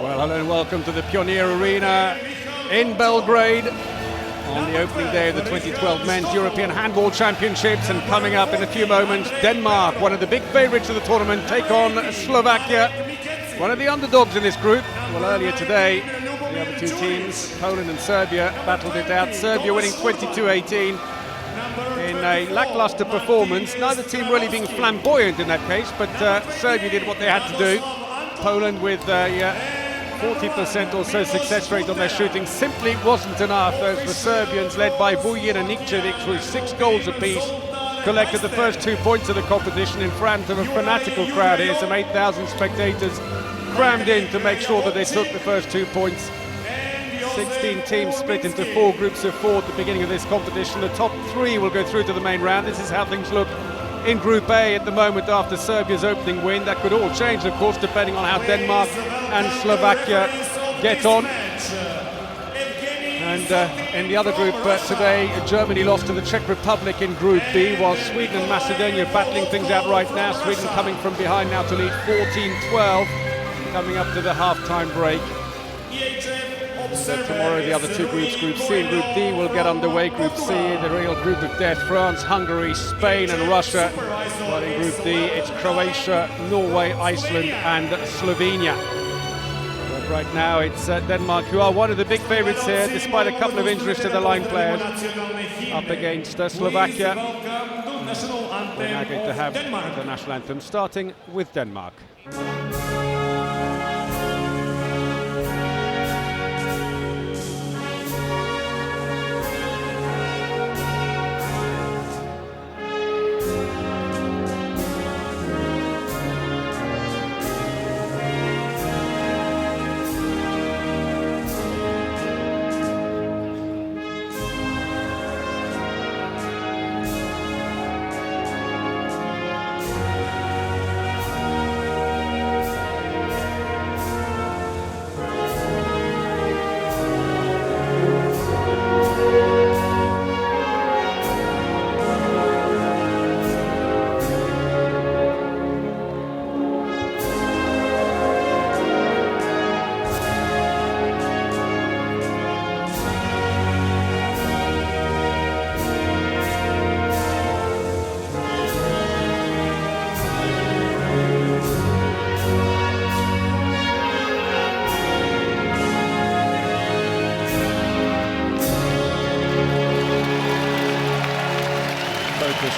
Well, hello and welcome to the Pioneer Arena in Belgrade on the opening day of the 2012 Men's European Handball Championships. And coming up in a few moments, Denmark, one of the big favourites of the tournament, take on Slovakia, one of the underdogs in this group. Well, earlier today, the other two teams, Poland and Serbia, battled it out. Serbia winning 22-18 in a lacklustre performance. Neither team really being flamboyant in that case, but Serbia did what they had to do. Poland with a 40% or so success rate on their shooting simply wasn't enough, as the Serbians, led by Vujin and Nikčević, with 6 goals apiece, collected the first 2 points of the competition in front of a fanatical crowd here. Some 8,000 spectators crammed in to make sure that they took the first 2 points. 16 teams split into 4 groups of 4 at the beginning of this competition. The top 3 will go through to the main round. This is how things look in Group A at the moment after Serbia's opening win. That could all change, of course, depending on how Denmark and Slovakia get on. And in the other group today, Germany lost to the Czech Republic in Group B, while Sweden and Macedonia battling things out right now. Sweden coming from behind now to lead 14-12, coming up to the half-time break. So tomorrow the other 2 groups, Group C and Group D, will get underway. Group C, the real group of death: France, Hungary, Spain and Russia. While in Group D, it's Croatia, Norway, Iceland and Slovenia. But right now it's Denmark, who are one of the big favourites here, despite a couple of injuries to the line players, up against Slovakia. We're now going to have the national anthem, starting with Denmark.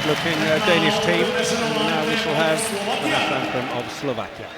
Looking Danish team, and now we shall have the national anthem of Slovakia.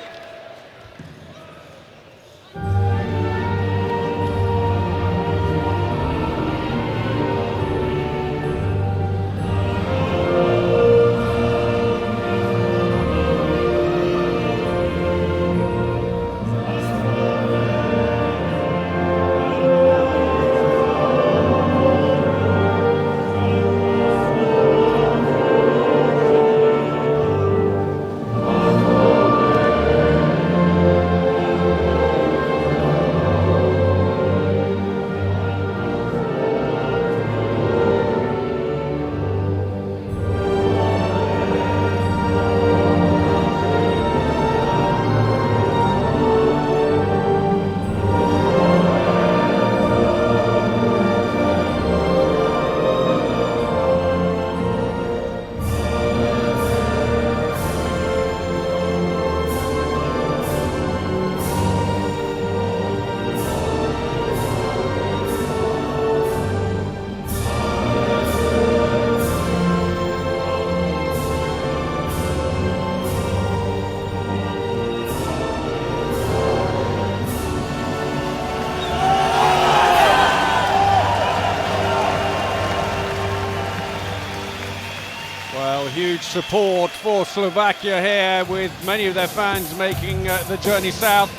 Huge support for Slovakia here, with many of their fans making the journey south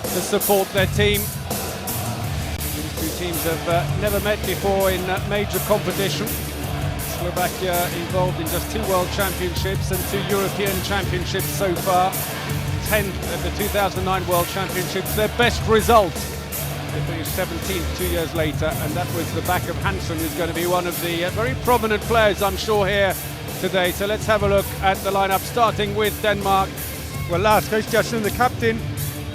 to support their team. These two teams have never met before in major competition. Slovakia involved in just 2 World Championships and 2 European Championships so far. 10th at the 2009 World Championships, their best result. They finished 17th 2 years later, and that was the back of Hansen, who's going to be one of the very prominent players, I'm sure, here today. So let's have a look at the lineup, starting with Denmark. Well, Lars Christiansen, the captain,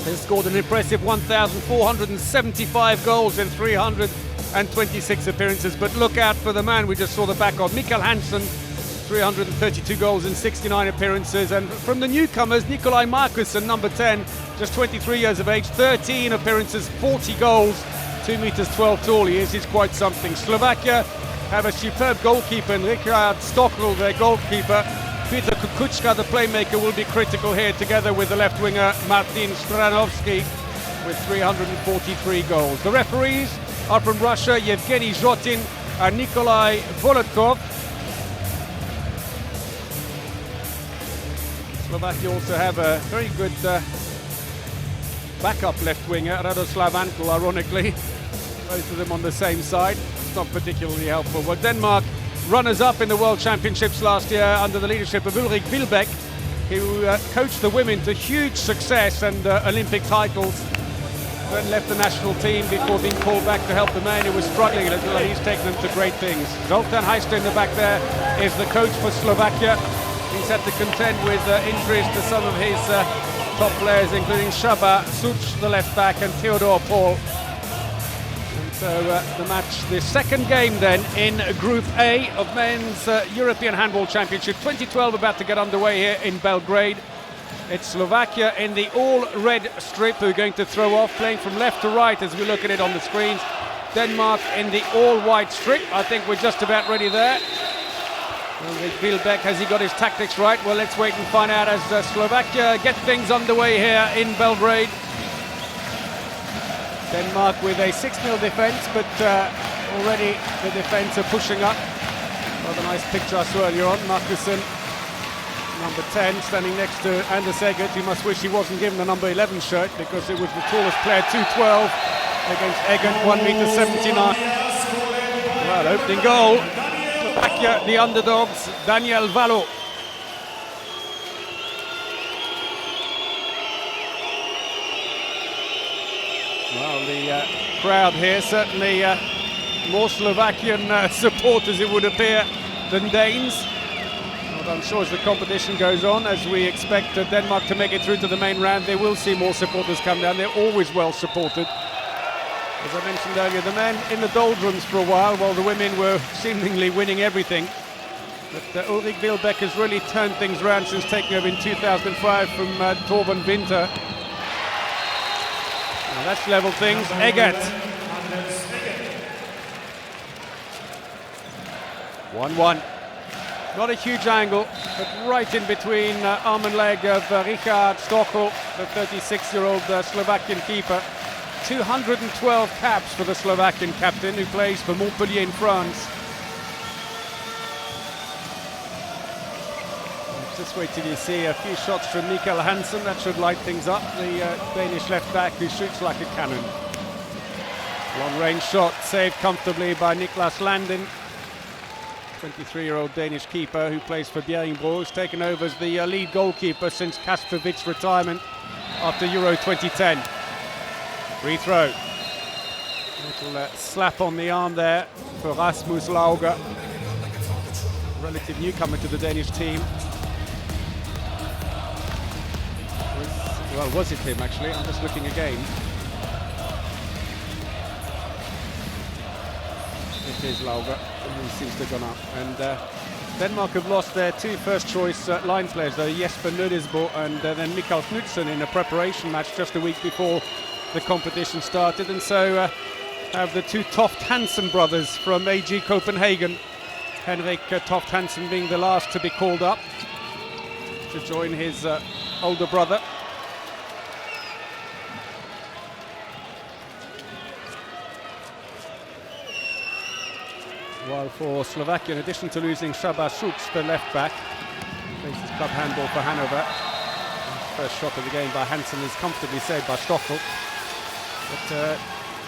They scored an impressive 1,475 goals in 326 appearances. But look out for the man we just saw the back of, Mikkel Hansen, 332 goals in 69 appearances. And from the newcomers, Nikolai Markussen, number 10, just 23 years of age, 13 appearances, 40 goals, 2 meters 12 tall he is. He's quite something. Slovakia have a superb goalkeeper, Richard Stockel, their goalkeeper. Peter Kukuczka, the playmaker, will be critical here, together with the left winger Martin Stranovsky with 343 goals. The referees are from Russia, Yevgeny Zhotin and Nikolai Volotkov. Slovakia also have a very good backup left winger, Radoslav Antl, ironically. Both of them on the same side. It's not particularly helpful. Well, Denmark, runners-up in the World Championships last year under the leadership of Ulrik Wilbek, who coached the women to huge success and Olympic titles, then left the national team before being called back to help the man who was struggling a little, and he's taken them to great things. Zoltán Hajsta in the back there is the coach for Slovakia. He's had to contend with injuries to some of his top players, including Shaba Such, the left back, and Theodor Paul. So the match, the second game then in Group A of Men's European Handball Championship 2012, about to get underway here in Belgrade. It's Slovakia in the all-red strip who are going to throw off, playing from left to right as we look at it on the screens. Denmark in the all-white strip. I think we're just about ready there. Wilbek, has he got his tactics right? Well, let's wait and find out as Slovakia get things underway here in Belgrade. Denmark with a 6-0 defence, but already the defence are pushing up. Rather nice picture I saw earlier on. Markussen, number 10, standing next to Anders Eggert. You must wish he wasn't given the number 11 shirt, because it was the tallest player, 212, against Eggert, 1 meter 79. Well, opening goal. Slovakia, the underdogs, Daniel Valo. Well, the crowd here, certainly more Slovakian supporters, it would appear, than Danes. But I'm sure as the competition goes on, as we expect Denmark to make it through to the main round, they will see more supporters come down. They're always well supported. As I mentioned earlier, the men in the doldrums for a while the women were seemingly winning everything. But Ulrik Wilbek has really turned things around since taking over in 2005 from Torben Winter. Now that's leveled things. Eggert. 1-1. Not a huge angle, but right in between arm and leg of Richard Stockel, the 36-year-old Slovakian keeper. 212 caps for the Slovakian captain, who plays for Montpellier in France. Just wait till you see a few shots from Mikkel Hansen. That should light things up. The Danish left back who shoots like a cannon. Long-range shot saved comfortably by Niklas Landin. 23-year-old Danish keeper who plays for Bjerringbro, who's taken over as the lead goalkeeper since Kasper Hvidt's retirement after Euro 2010. Free throw. Little slap on the arm there for Rasmus Lauger, relative newcomer to the Danish team. Well, was it him actually? I'm just looking again. It is Lauger, who seems to have gone up. And Denmark have lost their two first-choice line players, though, Jesper Nødesbo and then Mikael Knudsen, in a preparation match just a week before the competition started. And so have the two Toft Hansen brothers from AG Copenhagen. Henrik Toft Hansen being the last to be called up to join his older brother. While for Slovakia, in addition to losing Shaba Suc, the left back, plays his club handball for Hanover. First shot of the game by Hansen is comfortably saved by Stockel. But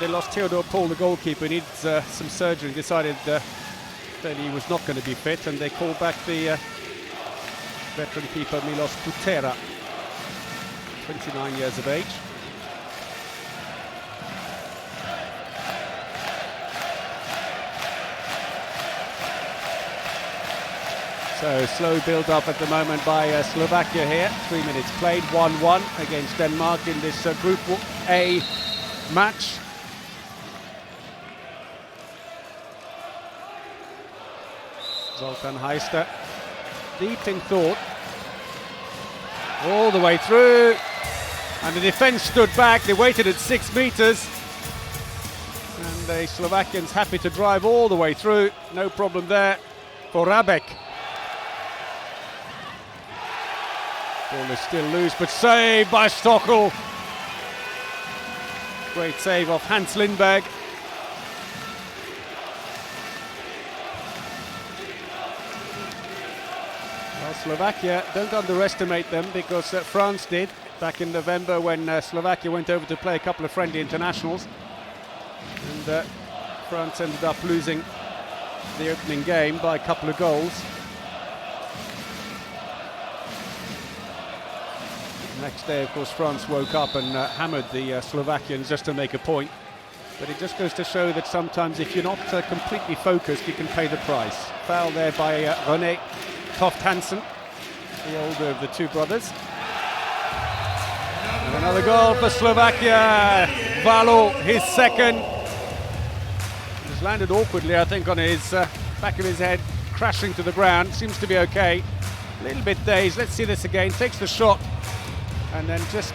they lost Theodor Paul, the goalkeeper, needs some surgery. Decided that he was not going to be fit, and they called back the veteran keeper Milos Kutera, 29 years of age. So slow build-up at the moment by Slovakia here. 3 minutes played, 1-1 against Denmark in this Group A match. Zoltan Heister, deep in thought, all the way through, and the defence stood back. They waited at 6 meters, and the Slovakians happy to drive all the way through. No problem there for Rabek. Ball is still loose, but saved by Stockel. Great save of Hans Lindberg. Well, Slovakia, don't underestimate them, because France did back in November when Slovakia went over to play a couple of friendly internationals. And France ended up losing the opening game by a couple of goals. Next day, of course, France woke up and hammered the Slovakians just to make a point. But it just goes to show that sometimes if you're not completely focused, you can pay the price. Foul there by René Toft Hansen, the older of the two brothers. And another goal for Slovakia. Valo, his second. He's landed awkwardly, I think, on his back of his head, crashing to the ground. Seems to be okay. A little bit dazed. Let's see this again. Takes the shot, and then just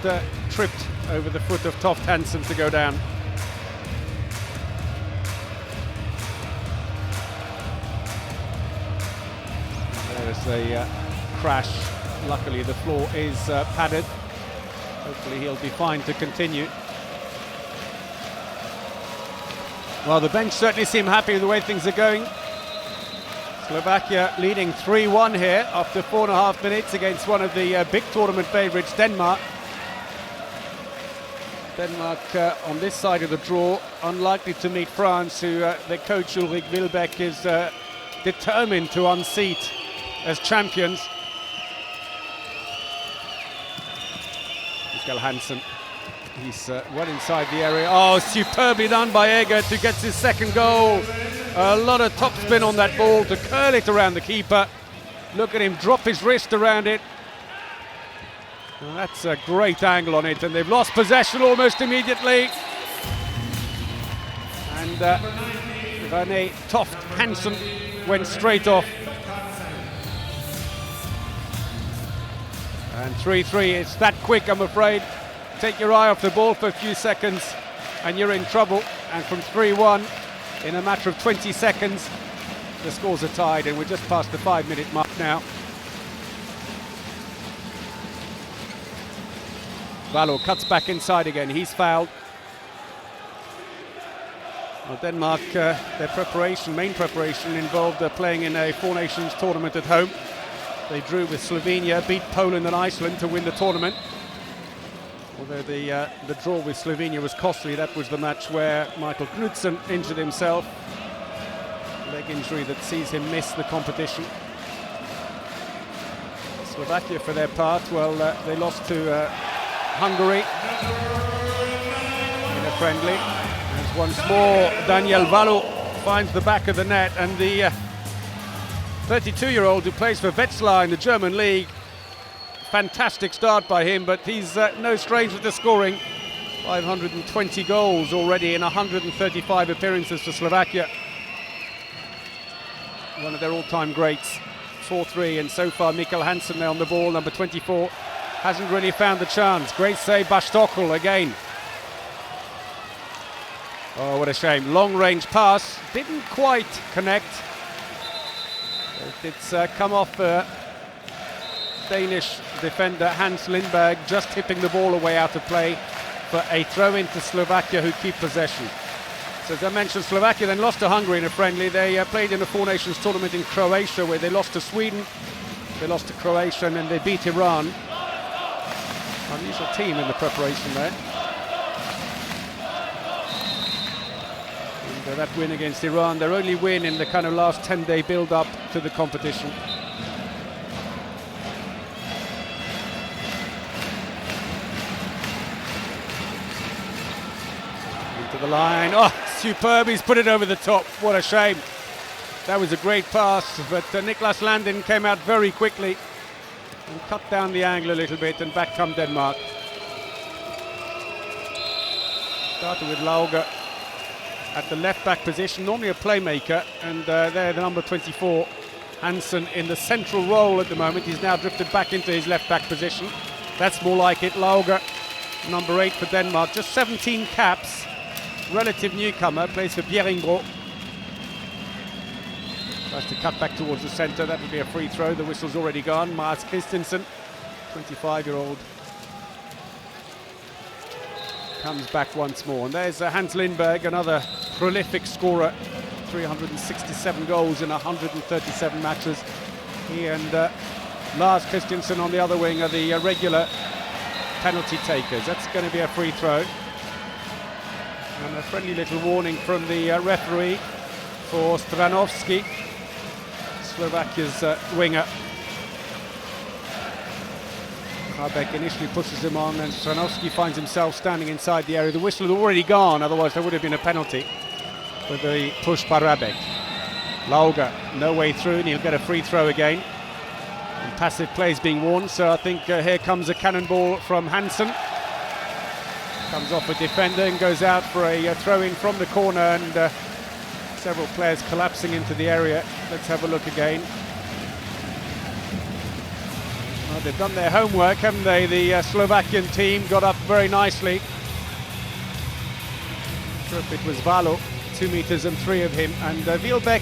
tripped over the foot of Toft Hansen to go down. There's a crash. Luckily the floor is padded. Hopefully he'll be fine to continue. Well, the bench certainly seem happy with the way things are going. Slovakia leading 3-1 here after 4.5 minutes against one of the big tournament favourites, Denmark. Denmark on this side of the draw, unlikely to meet France, who their coach Ulrik Wilbek is determined to unseat as champions. Mikkel Hansen, he's well inside the area. Oh, superbly done by Egert, who gets his second goal. A lot of topspin on that ball to curl it around the keeper. Look at him drop his wrist around it. Well, that's a great angle on it, and they've lost possession almost immediately. And René Toft Hansen went straight off. And 3-3, it's that quick, I'm afraid. Take your eye off the ball for a few seconds and you're in trouble. And from 3-1, in a matter of 20 seconds, the scores are tied, and we're just past the 5-minute mark now. Valo cuts back inside again, he's fouled. Well, Denmark, their main preparation involved playing in a Four Nations tournament at home. They drew with Slovenia, beat Poland and Iceland to win the tournament. Although the draw with Slovenia was costly, that was the match where Michael Knudsen injured himself. Leg injury that sees him miss the competition. Slovakia, for their part, well, they lost to Hungary in a friendly. And once more, Daniel Valo finds the back of the net, and the 32-year-old who plays for Wetzlar in the German league. Fantastic start by him, but he's no stranger to scoring. 520 goals already in 135 appearances for Slovakia. One of their all-time greats. 4-3, and so far Mikkel Hansen there on the ball, number 24. Hasn't really found the chance. Great save by Stockel again. Oh, what a shame. Long-range pass. Didn't quite connect. It's come off Danish defender Hans Lindberg, just tipping the ball away out of play for a throw-in to Slovakia, who keep possession. So as I mentioned, Slovakia then lost to Hungary in a friendly. They played in a Four Nations tournament in Croatia, where they lost to Sweden, they lost to Croatia, and then they beat Iran. Unusual team in the preparation there. And that win against Iran, their only win in the kind of last 10-day build-up to the competition. Into the line. Oh, superb. He's put it over the top. What a shame. That was a great pass, but Niklas Landin came out very quickly and cut down the angle a little bit, and back come Denmark. Started with Lauge at the left-back position, normally a playmaker, and there the number 24, Hansen, in the central role at the moment. He's now drifted back into his left-back position. That's more like it. Lauge, number 8 for Denmark, just 17 caps, relative newcomer, plays for Bjerringbro. Tries to cut back towards the centre. That would be a free throw. The whistle's already gone. Mars Christensen, 25-year-old, comes back once more. And there's Hans Lindberg, another prolific scorer, 367 goals in 137 matches. He and Lars Christensen on the other wing are the regular penalty takers. That's going to be a free throw. And a friendly little warning from the referee for Stranovski, Slovakia's winger. Harbek initially pushes him on, and Stranovski finds himself standing inside the area. The whistle had already gone, otherwise there would have been a penalty for the push by Harbek. Lauge, no way through, and he'll get a free throw again. And passive play is being warned, so I think here comes a cannonball from Hansen. Comes off a defender and goes out for a throw-in from the corner, and several players collapsing into the area. Let's have a look again. Well, they've done their homework, haven't they? The Slovakian team got up very nicely. Not sure if it was Valo, 2 meters and 3 of him, and Wielbeck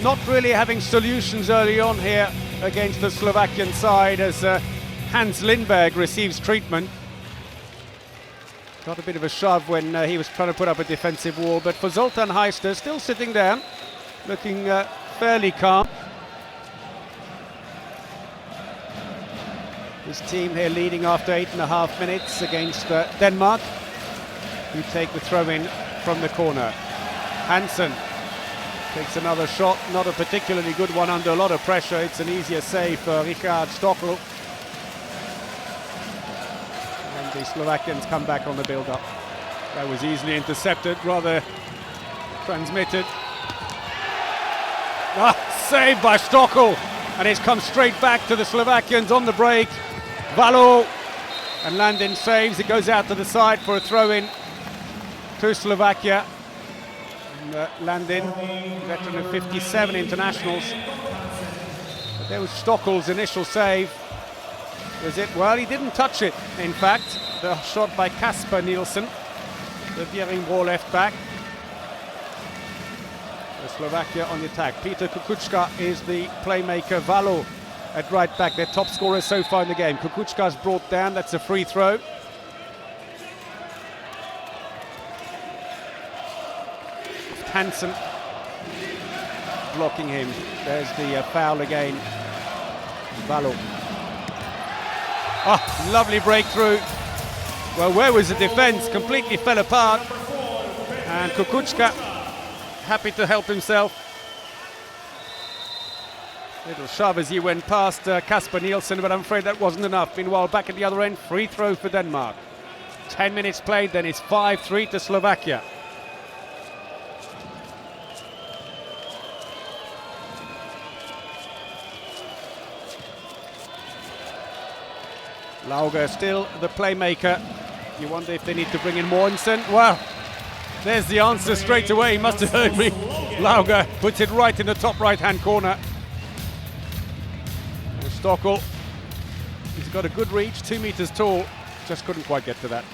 not really having solutions early on here against the Slovakian side, as Hans Lindberg receives treatment. Got a bit of a shove when he was trying to put up a defensive wall, but for Zoltan Heister, still sitting down, looking fairly calm. His team here leading after 8.5 minutes against Denmark, who take the throw-in from the corner. Hansen takes another shot, not a particularly good one under a lot of pressure. It's an easier save for Richard Stockel. And the Slovakians come back on the build-up. That was easily intercepted, rather transmitted. Saved by Stockel, and it's come straight back to the Slovakians on the break. Valo, and Landin saves. It goes out to the side for a throw-in to Slovakia. And Landin, veteran of 57 internationals. But there was Stockel's initial save. Was it? Well, he didn't touch it, in fact. The shot by Kasper Nielsen, the Bjerringbro left back. The Slovakia on the attack. Peter Kukuczka is the playmaker. Valo at right back, their top scorer so far in the game. Kukuczka's brought down. That's a free throw. Hansen blocking him. There's the foul again. Valo. Oh, lovely breakthrough. Well, where was the defense? Completely fell apart. And Kukuczka happy to help himself. Little shove as he went past Kasper Nielsen, but I'm afraid that wasn't enough. Meanwhile, back at the other end, free throw for Denmark. 10 minutes played, then it's 5-3 to Slovakia. Lauge still the playmaker. You wonder if they need to bring in Mortensen. Well, there's the answer straight away. He must have heard me. Lauge puts it right in the top right-hand corner. And Stockel, he's got a good reach, 2 meters tall. Just couldn't quite get to that.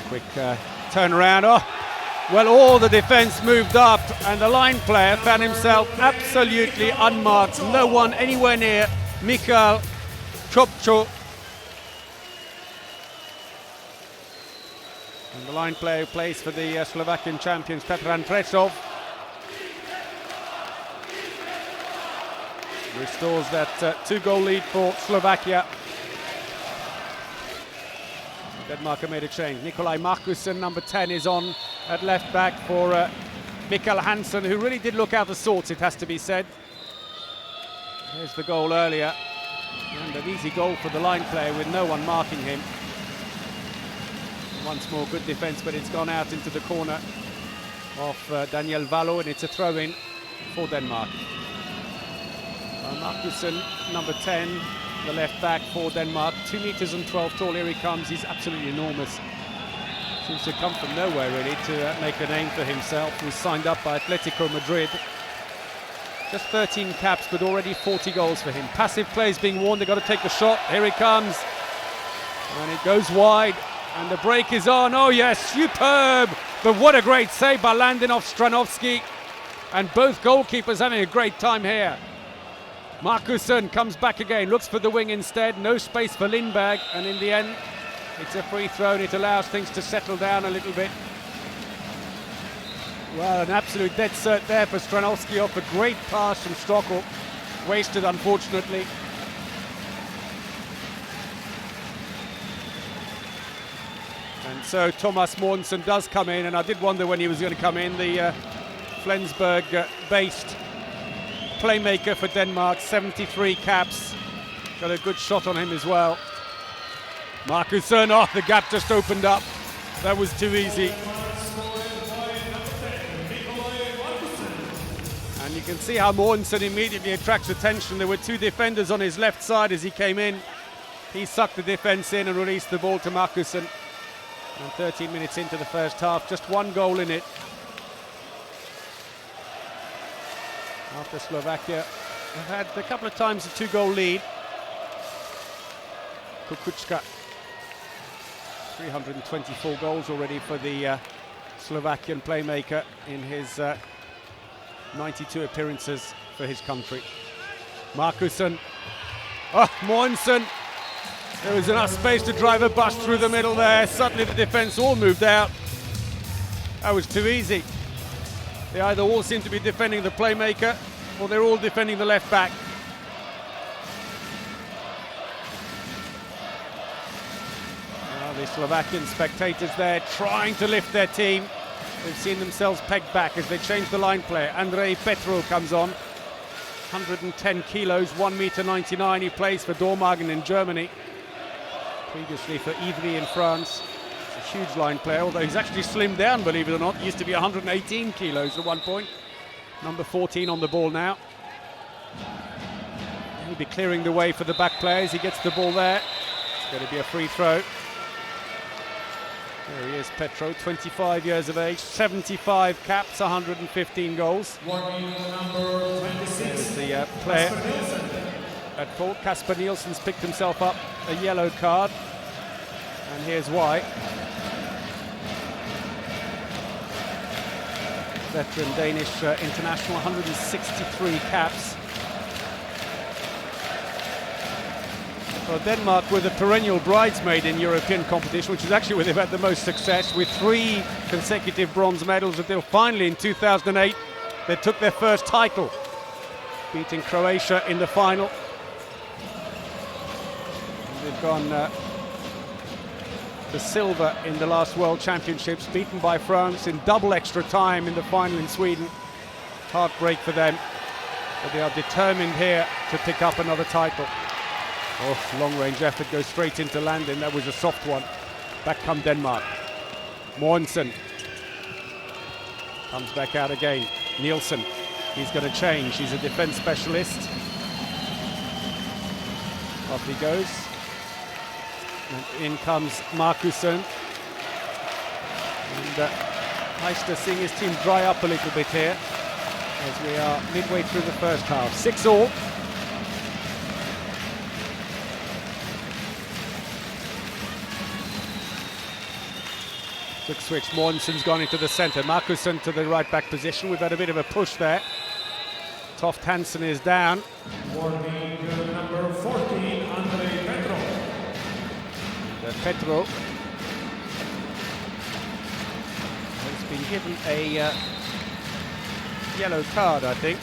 Quick turnaround. Oh, well, all the defense moved up, and the line player found himself absolutely unmarked. No one anywhere near Michal Chopcho. And the line player who plays for the Slovakian champions, Petran Prešov, restores that 2-goal lead for Slovakia. Denmark have made a change. Nikolai Markussen, number 10, is on at left back for Mikkel Hansen, who really did look out of sorts, it has to be said. There's the goal earlier, and an easy goal for the line player with no one marking him. Once more, good defence, but it's gone out into the corner of Daniel Valo, and it's a throw-in for Denmark. Markussen, number 10, the left back for Denmark, 2 meters and 12 tall. Here he comes. He's absolutely enormous. Seems to come from nowhere really to make a name for himself. He was signed up by Atletico Madrid. Just 13 caps, but already 40 goals for him. Passive play is being warned. They've got to take the shot. Here he comes, and it goes wide, and the break is on. Oh yes, superb! But what a great save by Landinov Stranovski, and both goalkeepers having a great time here. Markussen comes back again, looks for the wing instead, no space for Lindberg, and in the end it's a free throw, and it allows things to settle down a little bit. Well, an absolute dead cert there for Stranovski off a great pass from Stockel, wasted unfortunately. And so Thomas Mogensen does come in, and I did wonder when he was going to come in, the Flensburg-based playmaker for Denmark, 73 caps, got a good shot on him as well. Markussen, oh, the gap just opened up, that was too easy. And you can see how Mogensen immediately attracts attention. There were two defenders on his left side as he came in. He sucked the defence in and released the ball to Markussen. And 13 minutes into the first half, just one goal in it. After Slovakia have had a couple of times a 2-goal lead. Kukučka, 324 goals already for the Slovakian playmaker in his 92 appearances for his country. Markussen, oh, Mogensen. There was enough space to drive a bus through the middle there. Suddenly the defence all moved out. That was too easy. They either all seem to be defending the playmaker, or they're all defending the left back. Now the Slovakian spectators there trying to lift their team. They've seen themselves pegged back as they change the line player. Andrej Petrov comes on. 110 kilos, 1.99 m. He plays for Dormagen in Germany. Previously for Ivry in France. It's a huge line player, although he's actually slimmed down, believe it or not. He used to be 118 kilos at one point. Number 14 on the ball now. He'll be clearing the way for the back players. He gets the ball there. It's going to be a free throw. There he is, Petro, 25 years of age, 75 caps, 115 goals. There's the player at fault. Kasper Nielsen's picked himself up a yellow card, and here's why. Veteran Danish international, 163 caps. Well, Denmark were the perennial bridesmaid in European competition, which is actually where they've had the most success, with 3 consecutive bronze medals, until finally in 2008 they took their first title, beating Croatia in the final. And they've gone to silver in the last World Championships, beaten by France in double extra time in the final in Sweden. Heartbreak for them, but they are determined here to pick up another title. Oh, long-range effort goes straight into Landin. That was a soft one. Back come Denmark. Mogensen comes back out again. Nielsen, he's going to change. He's a defense specialist. Off he goes. And in comes Markussen. And Heister seeing his team dry up a little bit here as we are midway through the first half. 6-all. Quick switch, Mogensen's gone into the centre. Markussen to the right back position. We've had a bit of a push there. Toft Hansen is down. Warning number 14, Andrej Petrov. Petrov has been given a yellow card, I think.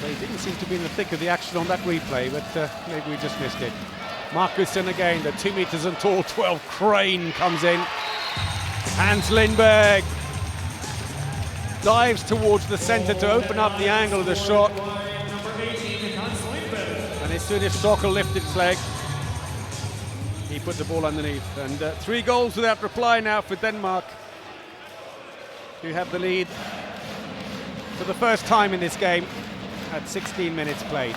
They didn't seem to be in the thick of the action on that replay, but maybe we just missed it. Markussen again, the 2 meters and tall 12 crane comes in. Hans Lindberg dives towards the center to open up the angle of the shot. And as soon as Stockel lifted his leg, he put the ball underneath. And 3 goals without reply now for Denmark, who have the lead for the first time in this game at 16 minutes played.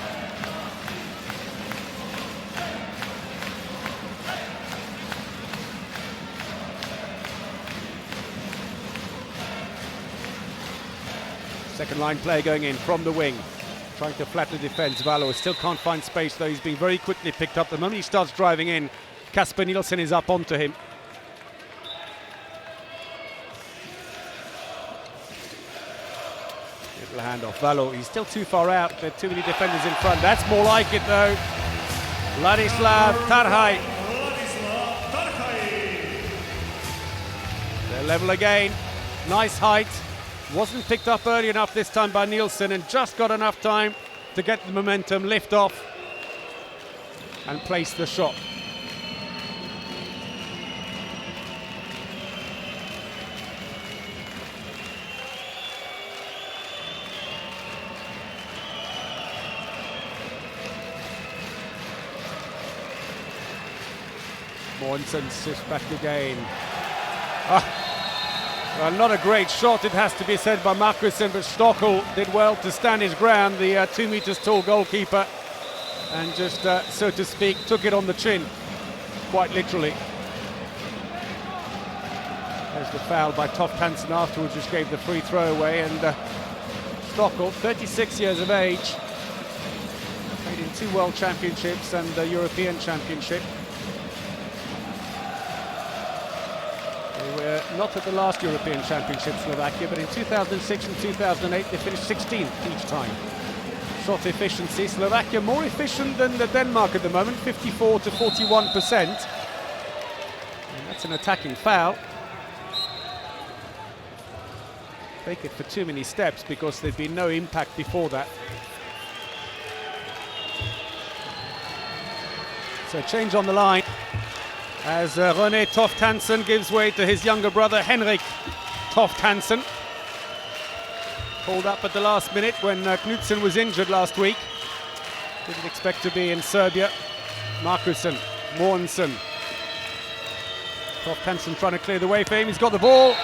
Second line play going in from the wing, trying to flatten the defence. Valo still can't find space, though. He's being very quickly picked up. The moment he starts driving in, Kasper Nielsen is up onto him. Little handoff. Valo, he's still too far out. There are too many defenders in front. That's more like it, though. Ladislav Tarhaj. They're level again. Nice height. Wasn't picked up early enough this time by Nielsen, and just got enough time to get the momentum, lift off and place the shot. Mortensen sits back again. Well, not a great shot, it has to be said, by Markussen, but Stockel did well to stand his ground, the 2 meters tall goalkeeper, and just, so to speak, took it on the chin, quite literally. There's the foul by Toft Hansen afterwards, which gave the free throw away, and Stockel, 36 years of age, played in 2 World Championships and the European Championship. Not at the last European Championship, Slovakia, but in 2006 and 2008 they finished 16th each time. Shot efficiency, Slovakia more efficient than Denmark at the moment, 54 to 41%. And that's an attacking foul. Take it for too many steps because there'd been no impact before that. So change on the line, as René Toft Hansen gives way to his younger brother Henrik Toft Hansen. Called up at the last minute when Knudsen was injured last week. Didn't expect to be in Serbia. Markussen, Mortensen. Toft Hansen trying to clear the way for him. He's got the ball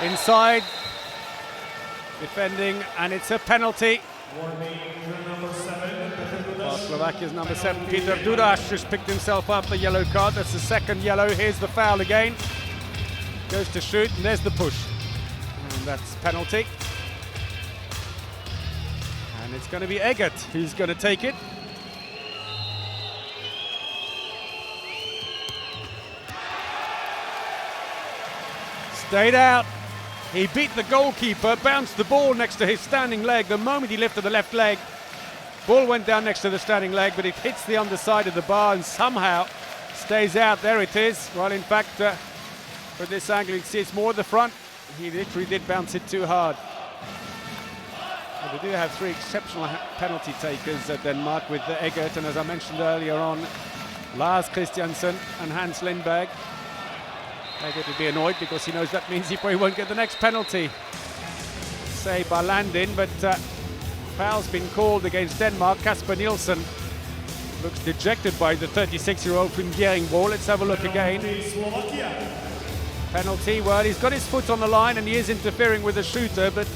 inside, defending, and it's a penalty. Slovakia's number 7, Peter Dudas, just picked himself up a yellow card. That's the second yellow. Here's the foul again. Goes to shoot, and there's the push. And that's penalty. And it's going to be Eggert who's going to take it. Stayed out. He beat the goalkeeper, bounced the ball next to his standing leg. The moment he lifted the left leg, ball went down next to the standing leg, but it hits the underside of the bar and somehow stays out. There it is. Well, in fact, from this angle, you can see it's more at the front. He literally did bounce it too hard. But we do have 3 exceptional penalty takers at Denmark, with Eggert, and as I mentioned earlier on, Lars Christiansen and Hans Lindberg. Eggert will be annoyed because he knows that means he probably won't get the next penalty. Saved by Landin, but foul's been called against Denmark. Kasper Nielsen looks dejected by the 36-year-old from Bjerringbro. Let's have a look again. Penalty, well, he's got his foot on the line and he is interfering with the shooter, but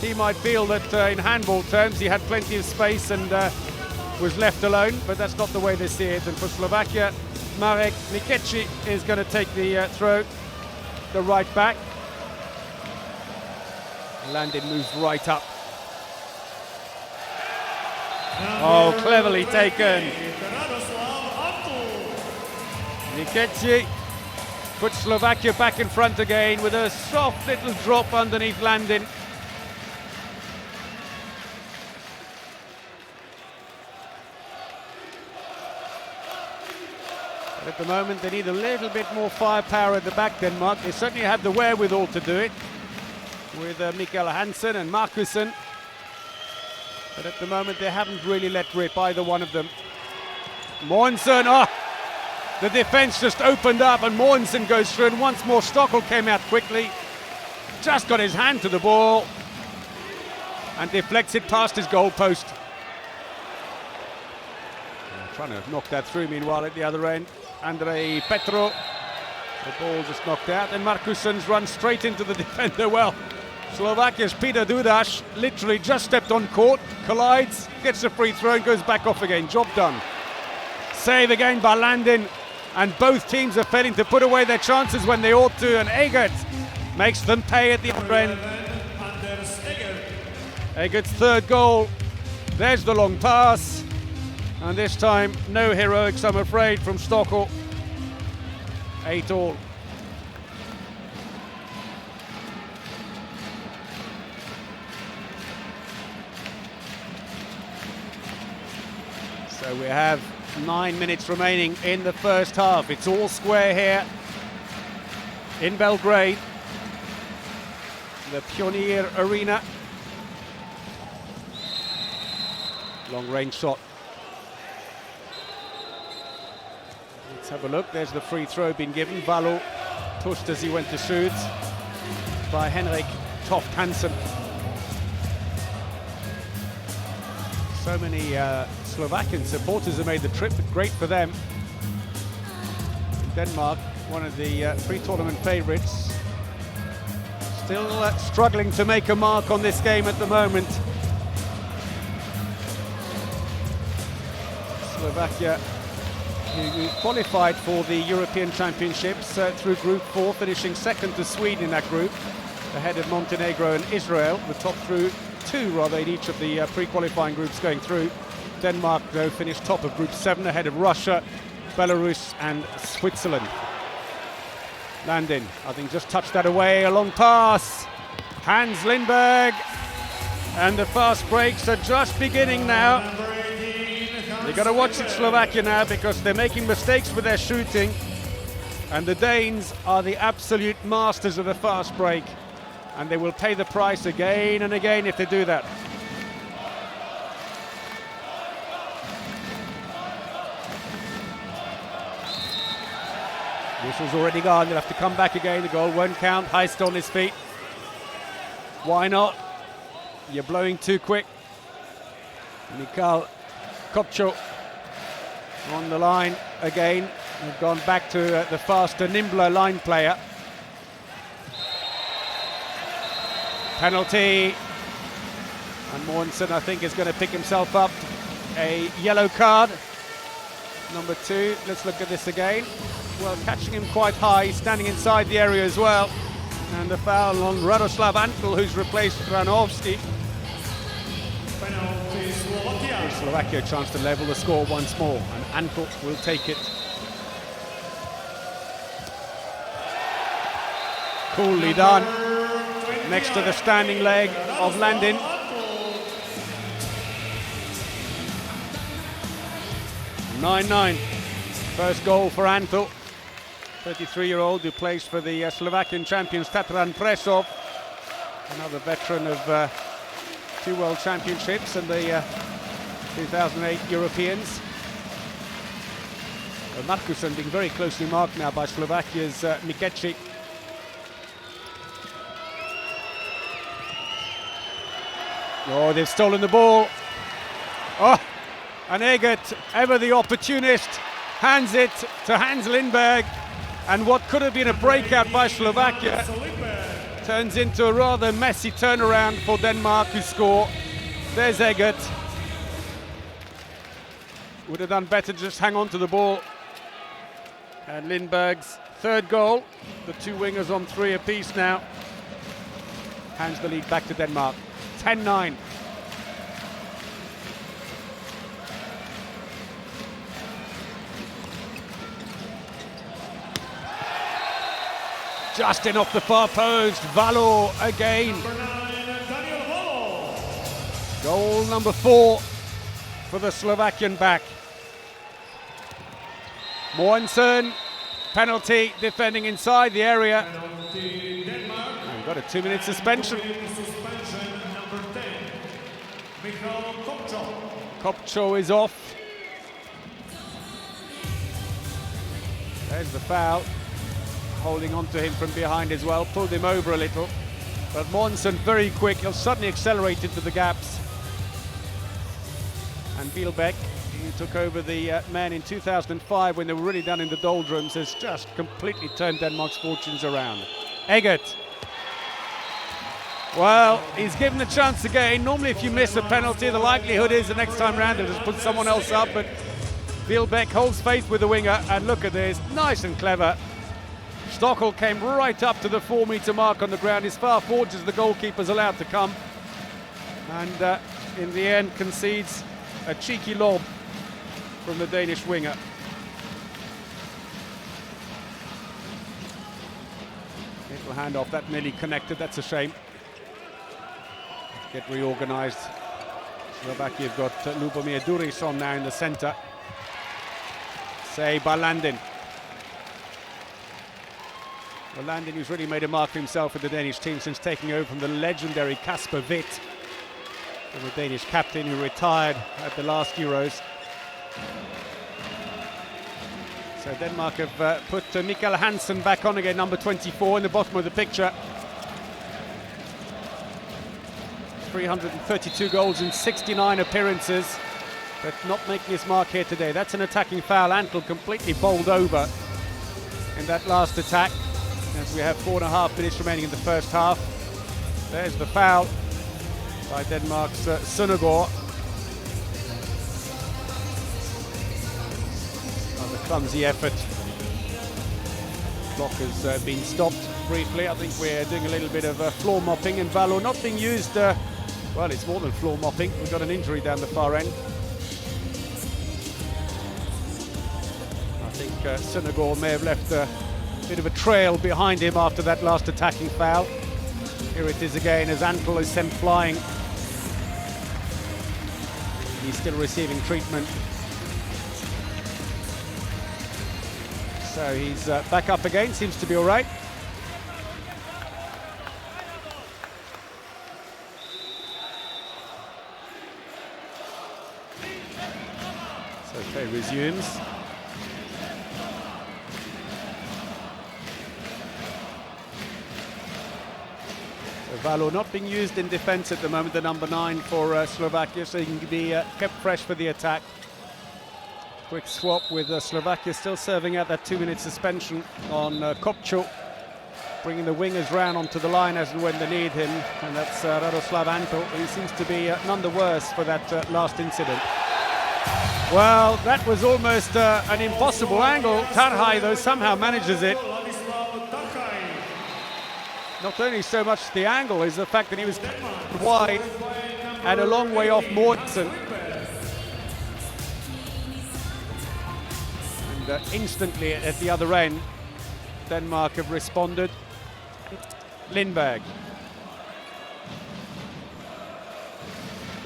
he might feel that in handball terms he had plenty of space and was left alone, but that's not the way they see it. And for Slovakia, Marek Nikeci is going to take the throw, the right back. Landin moves right up. Oh, cleverly taken. Nikeci puts Slovakia back in front again with a soft little drop underneath Landin. But at the moment they need a little bit more firepower at the back, Denmark. They certainly have the wherewithal to do it with Mikael Hansen and Markussen. But at the moment they haven't really let rip, either one of them. Mortensen, The defence just opened up and Mogensen goes through, and once more Stockel came out quickly. Just got his hand to the ball and deflects it past his goal post. Trying to knock that through meanwhile at the other end. Andrei Petro. The ball just knocked out, and Markussen's run straight into the defender. Well, Slovakia's Peter Dudas literally just stepped on court, collides, gets a free throw and goes back off again. Job done. Save again by Landin, and both teams are failing to put away their chances when they ought to, and Egert makes them pay at the other end. Egert's third goal. There's the long pass, and this time no heroics, I'm afraid, from Stockel. 8-all. So we have 9 minutes remaining in the first half. It's all square here in Belgrade, the Pioneer Arena. Long range shot. Let's have a look. There's the free throw being given. Valo pushed as he went to shoot by Henrik Toft Hansen. So many Slovakian supporters have made the trip. Great for them. Denmark, one of the pre-tournament favourites, still struggling to make a mark on this game at the moment. Slovakia, who qualified for the European Championships through Group 4, finishing second to Sweden in that group, ahead of Montenegro and Israel, the top two rather in each of the pre-qualifying groups going through. Denmark, though, finished top of Group 7 ahead of Russia, Belarus and Switzerland. Landin, I think, just touched that away. A long pass. Hans Lindberg. And the fast breaks are just beginning now. You've got to watch it, Slovakia, now, because they're making mistakes with their shooting. And the Danes are the absolute masters of the fast break. And they will pay the price again and again if they do that. Whistle's already gone. They'll have to come back again. The goal won't count. Heist on his feet. Why not? You're blowing too quick. Mikhail Kopcho on the line again. They've gone back to the faster, nimbler line player. Penalty. And Mogensen, I think, is going to pick himself up. A yellow card. Number 2. Let's look at this again. Well, catching him quite high, standing inside the area as well. And a foul on Radoslav Antl, who's replaced Ranovsky. Slovakia a chance to level the score once more, and Antl will take it. Coolly done, next to the standing leg of Landin. (9-9). First goal for Antl, 33-year-old who plays for the Slovakian champions Tatran Prešov, another veteran of 2 World Championships and the 2008 Europeans. Markussen being very closely marked now by Slovakia's Mikechi. Oh, they've stolen the ball. Oh, and Egert, ever the opportunist, hands it to Hans Lindberg, and what could have been a breakout by Slovakia turns into a rather messy turnaround for Denmark, who score. There's Egert. Would have done better to just hang on to the ball. And Lindberg's third goal. The 2 wingers on 3 apiece now. Hands the lead back to Denmark. 10-9. Just in off the far post, Valo again. Goal number 4 for the Slovakian back. Mogensen, penalty, defending inside the area. And we've got a 2-minute suspension. Kopcho is off. There's the foul. Holding on to him from behind as well, pulled him over a little. But Monson very quick, he'll suddenly accelerate into the gaps. And Wielbeck, who took over the men in 2005 when they were really down in the doldrums, has just completely turned Denmark's fortunes around. Eggert. Well, he's given the chance again. Normally if you miss a penalty, the likelihood is the next time round they'll just put someone else up, but Wielbeck holds faith with the winger, and look at this, nice and clever. Stockel came right up to the 4-metre mark on the ground, as far forward as the goalkeeper's allowed to come, and in the end concedes a cheeky lob from the Danish winger. Little handoff, that nearly connected, that's a shame. Get reorganised. Slovakia have got Lubomir Durisson now in the centre. Say by Landin. Well, Landin, who's really made a mark for himself with the Danish team since taking over from the legendary Kasper Hvidt, the Danish captain who retired at the last Euros. So Denmark have put Michael Hansen back on again, number 24 in the bottom of the picture. 332 goals in 69 appearances, but not making his mark here today. That's an attacking foul. Antl completely bowled over in that last attack, as we have 4.5 minutes remaining in the first half. There's the foul by Denmark's Søndergaard. Another clumsy effort. Clock has been stopped briefly. I think we're doing a little bit of floor mopping, and Valo not being used. Well, it's more than floor mopping. We've got an injury down the far end. I think Søndergaard may have left a bit of a trail behind him after that last attacking foul. Here it is again as Antl is sent flying. He's still receiving treatment. So he's back up again, seems to be all right. So play resumes. Valo not being used in defence at the moment, the number 9 for Slovakia, so he can be kept fresh for the attack. Quick swap with Slovakia still serving out that 2-minute suspension on Kopču, bringing the wingers round onto the line as and when they need him, and that's Radoslav Antl, who seems to be none the worse for that last incident. Well, that was almost an impossible angle. Tarhaj, though, somehow manages it. Not only so much the angle, is the fact that he was wide and a long way off Mortensen. And instantly at the other end, Denmark have responded. Lindberg.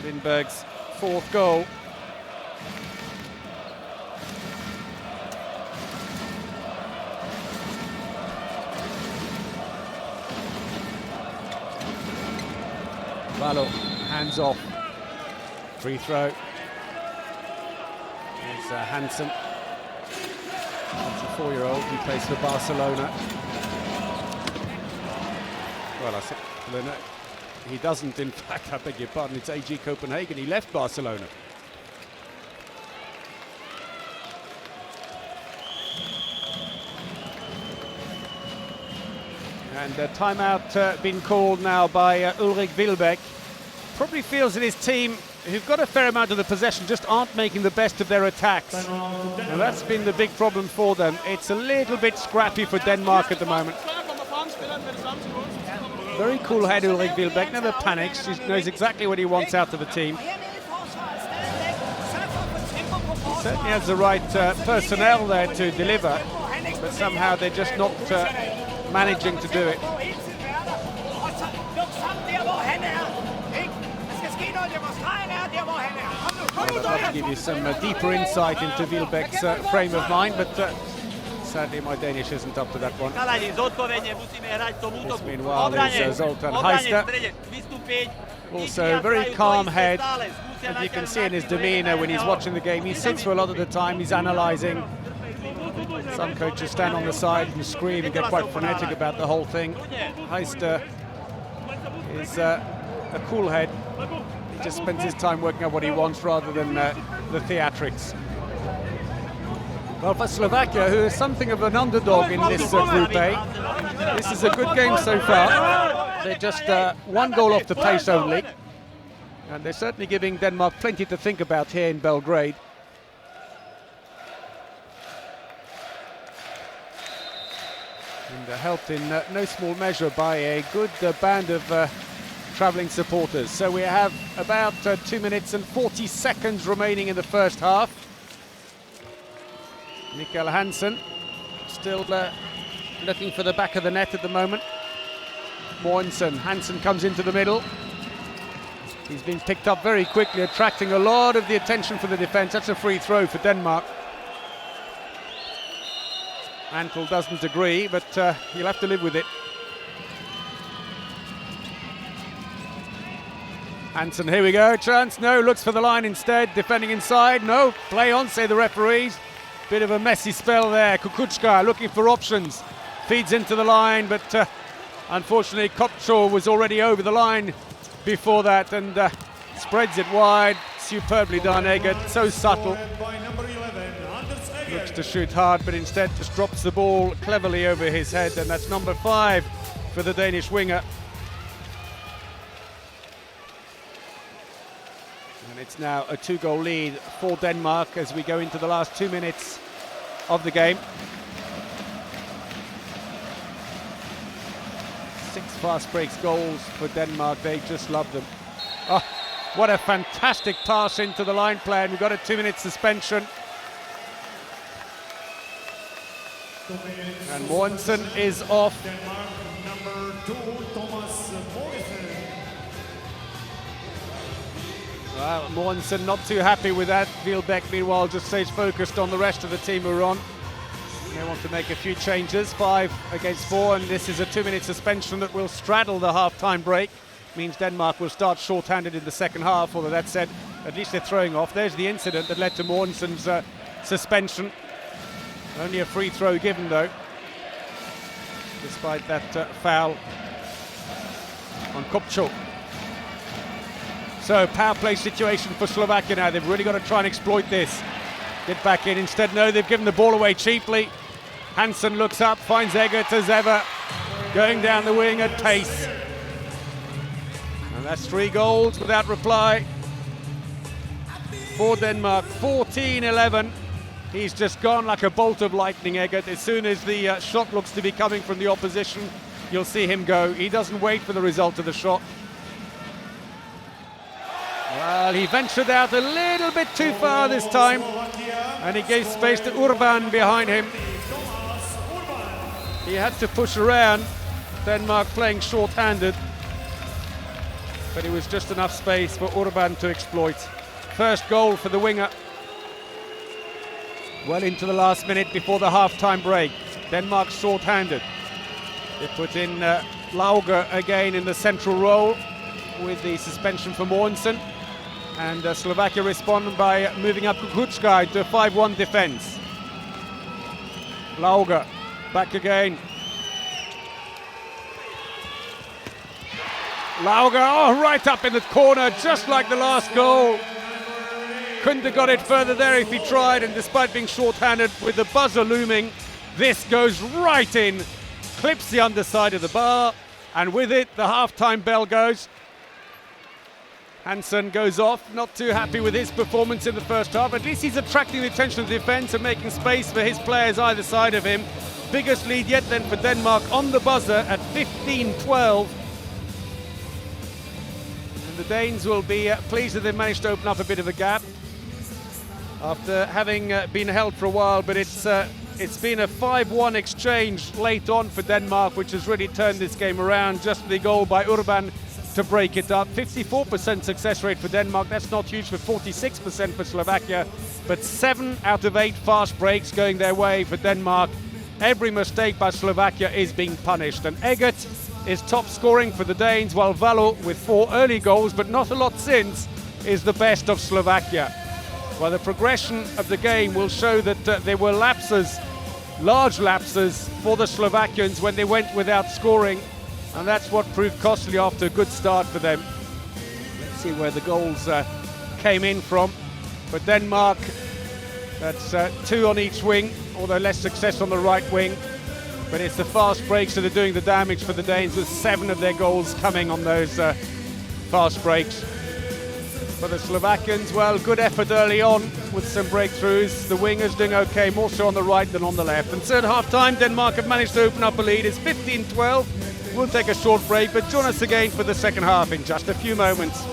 Lindberg's 4th goal. Valo, hands off. Free throw. There's Hansen, 24-year-old, who plays for Barcelona. Well, I said, he doesn't, in fact, I beg your pardon, it's AG Copenhagen. He left Barcelona. And a timeout been called now by Ulrik Wielbeck. Probably feels that his team, who've got a fair amount of the possession, just aren't making the best of their attacks. And that's been the big problem for them. It's a little bit scrappy for Denmark at the moment. Very cool head, Ulrik Wielbeck, never panics. He knows exactly what he wants out of the team. He certainly has the right personnel there to deliver, but somehow they're just not managing to do it. I'd love to give you some deeper insight into Wielbeck's frame of mind, but sadly my Danish isn't up to that one. This meanwhile is Zoltan Heister. Also very calm head, and you can see in his demeanour when he's watching the game, he sits for a lot of the time, he's analysing. Some coaches stand on the side and scream and get quite frenetic about the whole thing. Heister is a cool head. He just spends his time working out what he wants rather than the theatrics. Well, for Slovakia, who is something of an underdog in this Group A, this is a good game so far. They're just one goal off the pace only. And they're certainly giving Denmark plenty to think about here in Belgrade. And helped in no small measure by a good band of travelling supporters. So we have about 2 minutes and 40 seconds remaining in the first half. Mikael Hansen still looking for the back of the net at the moment. Mogensen, Hansen comes into the middle. He's been picked up very quickly, attracting a lot of the attention for the defence. That's a free throw for Denmark. Ankel doesn't agree, but he'll have to live with it. Hansen, here we go, chance, no, looks for the line instead, defending inside, no, play on, say the referees. Bit of a messy spell there, Kukuczka looking for options, feeds into the line, but unfortunately Kopcho was already over the line before that and spreads it wide. Superbly done, Eggert, so subtle. Looks to shoot hard, but instead just drops the ball cleverly over his head, and that's number 5 for the Danish winger. And it's now a 2-goal lead for Denmark as we go into the last 2 minutes of the game. 6 fast breaks goals for Denmark, they just love them. Oh, what a fantastic pass into the line play, and we've got a 2-minute suspension. And Mogensen is off. Number 2, Thomas Mogensen. Well, Mogensen not too happy with that. Wielbeck, meanwhile, just stays focused on the rest of the team who are on. They want to make a few changes, 5 against 4, and this is a 2-minute suspension that will straddle the half-time break. Means Denmark will start short-handed in the second half, although that said, at least they're throwing off. There's the incident that led to Mogensen's suspension. Only a free throw given, though, despite that foul on Kopcho. So, power play situation for Slovakia now. They've really got to try and exploit this. Get back in. Instead, no, they've given the ball away cheaply. Hansen looks up, finds Eggert as ever, going down the wing at pace. And that's 3 goals without reply for Denmark. 14-11. He's just gone like a bolt of lightning, Eggert. As soon as the shot looks to be coming from the opposition, you'll see him go. He doesn't wait for the result of the shot. Well, he ventured out a little bit too far this time, and he gave space to Urban behind him. He had to push around. Denmark playing short-handed, but it was just enough space for Urban to exploit. First goal for the winger. Well into the last minute before the half-time break. Denmark short-handed. They put in Lauge again in the central role with the suspension for Mogensen. And Slovakia respond by moving up Kukuczka to a 5-1 defense. Lauge back again. Lauge, oh, right up in the corner, just like the last goal. Couldn't have got it further there if he tried, and despite being short-handed with the buzzer looming, this goes right in, clips the underside of the bar, and with it, the half-time bell goes. Hansen goes off, not too happy with his performance in the first half. At least he's attracting the attention of the defence and making space for his players either side of him. Biggest lead yet then for Denmark on the buzzer at 15-12. And the Danes will be pleased that they've managed to open up a bit of a gap after having been held for a while, but it's been a 5-1 exchange late on for Denmark, which has really turned this game around. Just the goal by Urban to break it up. 54% success rate for Denmark. That's not huge for 46% for Slovakia, but 7 out of 8 fast breaks going their way for Denmark. Every mistake by Slovakia is being punished, and Eggert is top scoring for the Danes, while Valo, with 4 early goals but not a lot since, is the best of Slovakia. Well, the progression of the game will show that there were lapses large lapses for the Slovakians when they went without scoring, and that's what proved costly after a good start for them. Let's see where the goals came in from. But Denmark, that's 2 on each wing, although less success on the right wing. But it's the fast breaks that are doing the damage for the Danes, with 7 of their goals coming on those fast breaks. For the Slovakians, well, good effort early on with some breakthroughs. The wingers doing okay, more so on the right than on the left. And third half-time, Denmark have managed to open up a lead. It's 15-12. We'll take a short break, but join us again for the second half in just a few moments.